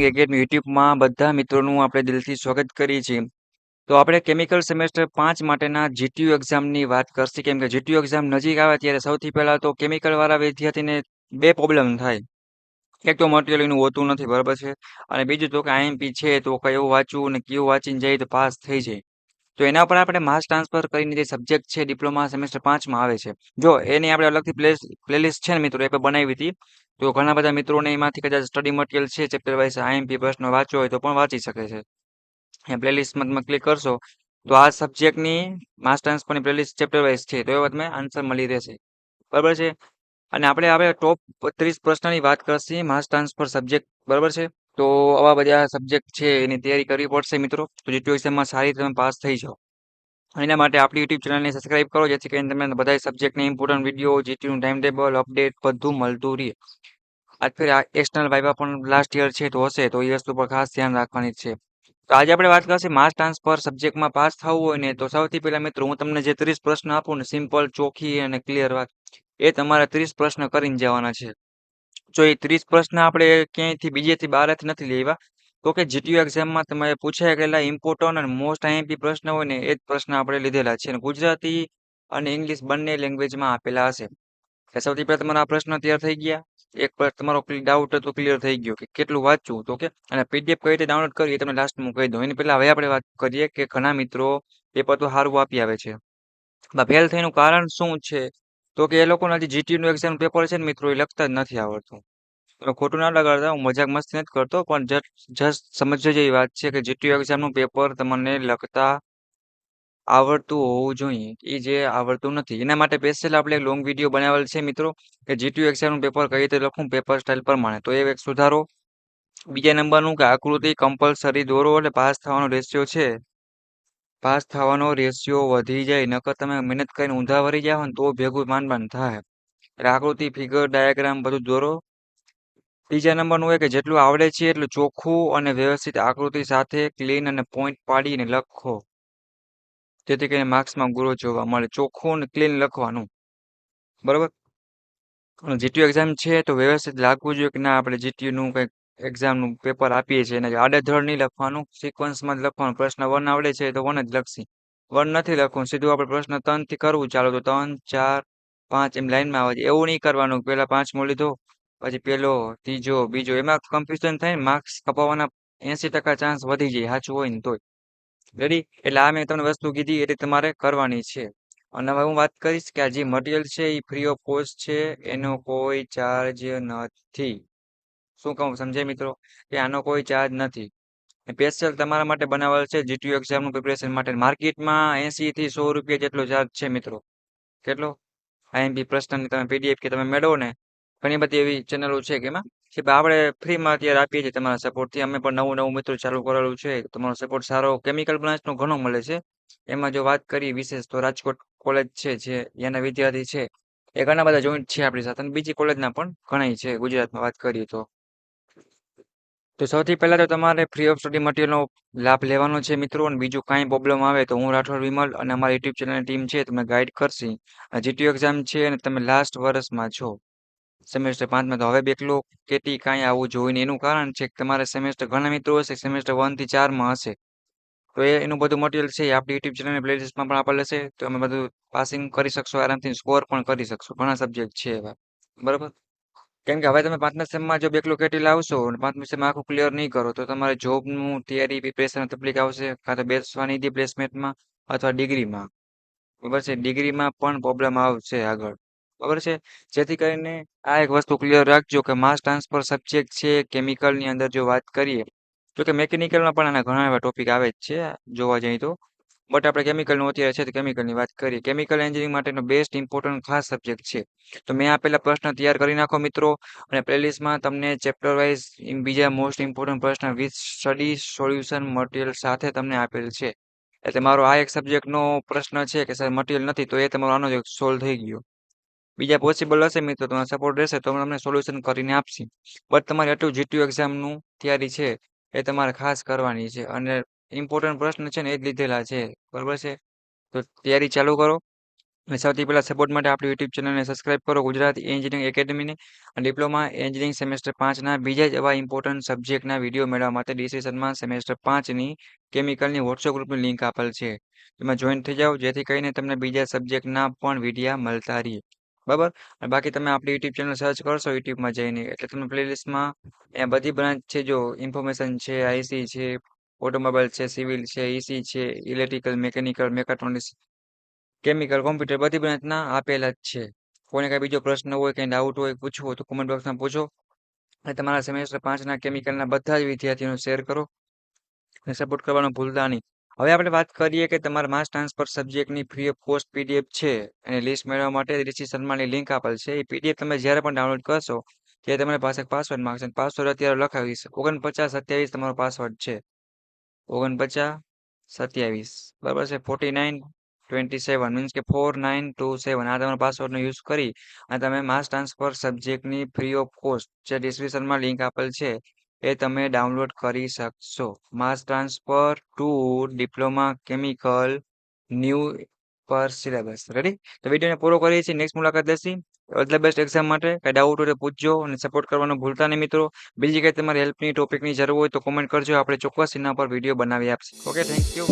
Academy યુટ્યુબમાં બધા મિત્રોનું આપણે દિલથી સ્વાગત કરીએ છીએ. તો આપણે કેમિકલ સેમેસ્ટર 5 માટેના જીટીયુ એક્ઝામની વાત કરશી કેમ કે જીટીયુ એક્ઝામ નજીક આવે ત્યારે સૌથી પહેલા તો કેમિકલ વાળા વિદ્યાર્થીને બે પ્રોબ્લેમ થાય. એક તો મટીરિયલ એનું હોતું નથી, બરાબર છે, અને બીજું તો કે આઈએમપી છે તો કયું વાંચવું અને કયું વાંચીને જાય તો પાસ થઈ જાય. તો એના પર આપણે માસ ટ્રાન્સફર કરીને જે સબ્જેક્ટ છે ડિપ્લોમા સેમેસ્ટર 5 માં આવે છે. જો એની આપણે અલગથી પ્લેલિસ્ટ છે ને મિત્રો એ પણ બનાવી હતી. તો ઘણા બધા મિત્રોને એમાંથી કદાચ સ્ટડી મટીરિયલ છે ચેપ્ટર વાઇઝ આઈએમપી પ્રશ્ન વાંચવો હોય તો પણ વાંચી શકે છે. એ પ્લેલિસ્ટમાં તમે ક્લિક કરશો તો આ સબ્જેક્ટની માસ ટ્રાન્સફરની પ્લેલિસ્ટ ચેપ્ટર વાઇઝ છે તો એવા તમે આન્સર મળી રહેશે, બરાબર છે. અને આપણે ટોપ 30 પ્રશ્નની વાત કરશી માસ ટ્રાન્સફર સબ્જેક્ટ, બરાબર છે. તો આવા બધા સબ્જેક્ટ છે એની તૈયારી કરવી પડશે મિત્રો, તો જીટીયુ એક્ઝામમાં સારી રીતે તમે પાસ થઈ જાઓ. એના માટે આપણી યુટ્યુબ ચેનલને સબસ્ક્રાઇબ કરો જેથી કરીને તમને બધા સબ્જેક્ટની ઇમ્પોર્ટન્ટ વિડીયો, જીટીયુનું ટાઈમ ટેબલ, અપડેટ બધું મળતું રહે. આજ ફેર આ એક્સટર્નલ વાઇવા પણ લાસ્ટ યર છે તો હશે તો એ વસ્તુ પર ખાસ ધ્યાન રાખવાની છે. તો આજે આપણે વાત કરશે માસ ટ્રાન્સફર સબ્જેક્ટમાં પાસ થવું હોય ને તો સૌથી પહેલા મિત્રો હું તમને જે 30 પ્રશ્ન આપું ને સિમ્પલ, ચોખ્ખી અને ક્લિયર વાત, એ તમારે 30 પ્રશ્ન કરીને જવાના છે. જો એ 30 પ્રશ્ન આપણે ક્યાંયથી બીજેથી બહારથી નથી લેવા, તો કે જીટીયુ એક્ઝામમાં તમે પૂછાય ગયેલા ઇમ્પોર્ટન્ટ અને મોસ્ટ આઈએમપી પ્રશ્ન હોય ને એ જ પ્રશ્ન આપણે લીધેલા છે અને ગુજરાતી અને ઇંગ્લિશ બંને લેંગ્વેજમાં આપેલા હશે. એટલે સૌથી પહેલા તમારા આ પ્રશ્ન તૈયાર થઈ ગયા. એક પર તમારો ડાઉટ હતો ક્લિયર થઈ ગયો કે કેટલું વાંચવું, તો કે અને પીડીએફ કઈ રીતે ડાઉનલોડ કરવી એ તમને લાસ્ટમાં કહી દઉં. એની પહેલા હવે આપણે વાત કરીએ કે ઘણા મિત્રો પેપર તો સારું આપી આવે છે, ફેલ થયાનું કારણ શું છે, તો કે એ લોકોના જે જીટીયુ નું એક્ઝામ પેપર છે ને મિત્રો એ લખતા જ નથી આવડતું. તમે ખોટું ના લગાડતા, હું મજાક મસ્તી નથી કરતો, પણ જસ્ટ સમજવા જેવી વાત છે કે જીટીયુ એક્ઝામ નું પેપર તમને લખતા આવડતું હોવું જોઈએ. એ જે આવડતું નથી એના માટે સ્પેશિયલ આપણે લોંગ વિડીયો બનાવેલ છે મિત્રો કે જીટીયુ એક્ઝામ નું પેપર કઈ રીતે લખવું પેપર સ્ટાઇલ પ્રમાણે, તો એ એક સુધારો. બીજા નંબરનું કે આકૃતિ કમ્પલસરી દોરો એટલે પાસ થવાનો રેશિયો છે, પાસ થવાનો રેશિયો વધી જાય. નકર તમે મહેનત કરીને ઊંધા વરી જાવ ને તો ભેગું માંડ થાય. એટલે આકૃતિ, ફિગર, ડાયાગ્રામ બધું દોરો. ત્રીજા નંબરનું હોય કે જેટલું આવડે છે એટલું ચોખ્ખું અને વ્યવસ્થિત આકૃતિ સાથે ક્લીન અને પોઈન્ટ પાડીને લખો, જેથી કરીને માર્ક્સમાં ગ્રો જોવા મળે. ચોખ્ખું અને ક્લીન લખવાનું, બરોબર. જીટીયુ એક્ઝામ છે તો વ્યવસ્થિત લાગવું જોઈએ કે ના આપણે જીટીયુ નું કંઈક એક્ઝામનું પેપર આપીએ છીએ અને આડેધડ નહીં લખવાનું, સિક્વન્સમાં જ લખવાનું. પ્રશ્ન 1 આવડે છે તો 1 જ લખશી, 1 નથી લખવું, સીધું આપણે પ્રશ્ન 3 થી કરવું ચાલો તો 3, 4, 5 એમ લાઈનમાં આવે છે. એવું નહીં કરવાનું પેલા 5મો લીધો પછી પેલો, ત્રીજો, બીજો, એમાં કન્ફ્યુઝન થાય ને માર્ક્સ કપાવવાના 80% ચાન્સ વધી જાય સાચું હોય ને તોય. રેડી, એટલે આ મેં તમને વસ્તુ કીધી એ રીતે તમારે કરવાની છે. અને હવે હું વાત કરીશ કે આ જે મટીરિયલ છે એ ફ્રી ઓફ કોસ્ટ છે, એનો કોઈ ચાર્જ નથી. શું કહું સમજાય મિત્રો, કે આનો કોઈ ચાર્જ નથી, સ્પેશિયલ તમારા માટે બનાવેલ છે જીટીયુ એક્ઝામનું પ્રિપેરેશન માટે. માર્કેટમાં 80 થી 100 રૂપિયા જેટલો ચાર્જ છે મિત્રો. કેટલો? આઈએમપી પ્રશ્નની તમે પીડીએફ કે તમે મેળવો ને, ઘણી બધી એવી ચેનલો છે કે એમાં કે ભાઈ આપણે ફ્રીમાં અત્યારે આપીએ છીએ તમારા સપોર્ટથી. અમે પણ નવું નવું મિત્રો ચાલુ કરેલું છે, તમારો સપોર્ટ સારો કેમિકલ બ્રાન્ચનો ઘણો મળે છે. એમાં જો વાત કરીએ વિશેષ તો રાજકોટ કોલેજ છે જે એના વિદ્યાર્થી છે એ ઘણા બધા જોઈન્ટ છે આપણી સાથે, અને બીજી કોલેજના પણ ઘણા છે ગુજરાતમાં વાત કરીએ તો. સૌથી પહેલા તો તમારે ફ્રી ઓફ સ્ટડી મટીરિયલનો લાભ લેવાનો છે મિત્રો. અને બીજું કાંઈ પ્રોબ્લેમ આવે તો હું રાઠોડ વિમલ અને અમારી યુટ્યુબ ચેનલની ટીમ છે તમને ગાઈડ કરશે. આ જીટીયુ એક્ઝામ છે અને તમે લાસ્ટ વર્ષમાં છો સેમેસ્ટર 5માં, તો હવે બેકલોગ કેટી કાંઈ આવવું જોઈએ ને. એનું કારણ છે કે તમારે સેમેસ્ટર ઘણા મિત્રો હશે સેમેસ્ટર 1 થી 4માં હશે, તો એનું બધું મટીરિયલ છે એ આપણી યુટ્યુબ ચેનલની પ્લેલિસ્ટમાં પણ આપેલ હશે, તો અમે બધું પાસિંગ કરી શકશો આરામથી, સ્કોર પણ કરી શકશો. ઘણા સબ્જેક્ટ છે એવા, બરાબર. કેમ કે હવે તમે 5મા સેમમાં જો બેકલોગ કેટી લાવશો અને 5મી સેમ આખું ક્લિયર નહીં કરો તો તમારે જોબનું તૈયારી પ્રિપેરેશન તકલીફ આવશે, કાં તો બેસવાની હતી પ્લેસમેન્ટમાં અથવા ડિગ્રીમાં, બરાબર છે. ડિગ્રીમાં પણ પ્રોબ્લેમ આવશે આગળ, બરાબર છે. જેથી કરીને આ એક વસ્તુ ક્લિયર રાખજો કે માસ ટ્રાન્સફર સબ્જેક્ટ છે કેમિકલની અંદર જો વાત કરીએ, જો કે મેકેનિકલમાં પણ આના ઘણા એવા ટોપિક આવે જ છે જોવા જઈએ તો, બટ આપણે કેમિકલનું અત્યારે છે તો કેમિકલની વાત કરીએ. કેમિકલ એન્જિનિયરિંગ માટેનો બેસ્ટ ઇમ્પોર્ટન્ટ ખાસ સબ્જેક્ટ છે. તો મેં આપેલા પ્રશ્ન તૈયાર કરી નાખો મિત્રો, અને પ્લેલિસ્ટમાં તમને ચેપ્ટર વાઇઝ બીજા મોસ્ટ ઇમ્પોર્ટન્ટ પ્રશ્ન વિથ સ્ટડી સોલ્યુશન મટીરિયલ સાથે તમને આપેલ છે. એટલે મારો આ એક સબ્જેક્ટનો પ્રશ્ન છે કે સર મટીરિયલ નથી, તો એ તમારો આનો જ સોલ્વ થઈ ગયો. બીજા પોસિબલ હશે મિત્રો, તમારો સપોર્ટ રહેશે તો તમને સોલ્યુશન કરીને આપશી. બટ તમારે આટલું જીટીયુ એક્ઝામનું તૈયારી છે એ તમારે ખાસ કરવાની છે, અને ઇમ્પોર્ટન્ટ પ્રશ્ન છે ને એ જ લીધેલા છે, બરાબર છે. તો તૈયારી ચાલુ કરો. અને સૌથી પહેલા સપોર્ટ માટે આપણી યુટ્યુબ ચેનલને સબસ્ક્રાઇબ કરો ગુજરાત એન્જિનિયરિંગ એકેડમીને. અને ડિપ્લોમા એન્જિનિયરિંગ સેમેસ્ટર 5ના બીજા જ એવા ઇમ્પોર્ટન્ટ સબ્જેક્ટના વિડીયો મેળવવા માટે ડિસ્ક્રિપ્શનમાં સેમેસ્ટર 5ની કેમિકલની વોટ્સએપ ગ્રુપની લિંક આપેલ છે. એમાં જોઈન થઈ જાઓ જેથી કરીને તમને બીજા સબ્જેક્ટના પણ વિડીયા મળતા રહે. બરાબર. અને બાકી તમે આપણી યુટ્યુબ ચેનલ સર્ચ કરશો યુટ્યુબમાં જઈને એટલે તમને પ્લેલિસ્ટમાં એ બધી બ્રાન્ચ છે જો ઇન્ફોર્મેશન છે, આઈસી છે, ઓટોમોબાઈલ છે, સિવિલ છે, ઈસી છે, ઇલેક્ટ્રિકલ, મેકેનિકલ, મેકાટ્રોનિક્સ, કેમિકલ, કોમ્પ્યુટર બધી બ્રાન્ચના આપેલા જ છે. કોઈને કઈ બીજો પ્રશ્ન હોય, કઈ ડાઉટ હોય, પૂછવું હોય તો કોમેન્ટ બોક્સમાં પૂછો. અને તમારા સેમેસ્ટર 5ના કેમિકલના બધા જ વિદ્યાર્થીઓને શેર કરો અને સપોર્ટ કરવાનું ભૂલતા નહીં. હવે આપણે વાત કરીએ કે તમારા માસ ટ્રાન્સફર સબ્જેક્ટની ફ્રી ઓફ કોસ્ટ પીડીએફ છે અને લિસ્ટ મેળવવા માટે રિશી શર્માની લિંક આપેલ છે. એ પીડીએફ તમે જ્યારે પણ ડાઉનલોડ કરશો ત્યારે તમારી પાસે પાસવર્ડ માંગશે. પાસવર્ડ અત્યારે લખાવીશ 4927 તમારો પાસવર્ડ છે. 4927 બરાબર છે. 4927 મીન્સ કે 4927 આ તમારા પાસવર્ડનો યુઝ કરી અને તમે માસ ટ્રાન્સફર સબ્જેક્ટની ફ્રી ઓફ કોસ્ટ જે ડિસ્ક્રિપ્શનમાં લિંક આપેલ છે એ તમે ડાઉનલોડ કરી શકશો. Mass transfer to diploma chemical new પર સિલેબસ. રેડી? તો વિડીયોને પૂરો કરીએ છીએ. નેક્સ્ટ મુલાકાત લેશી. ઓલ ધ બેસ્ટ એક્ઝામ માટે. કઈ ડાઉટ હોય તો પૂછજો અને સપોર્ટ કરવાનું ભૂલતા નહીં મિત્રો. બીજી કઈ તમારી હેલ્પની ટોપિકની જરૂર હોય તો કોમેન્ટ કરજો. આપણે ચોક્કસ એના પર વિડીયો બનાવી આપશે. Okay, thank you.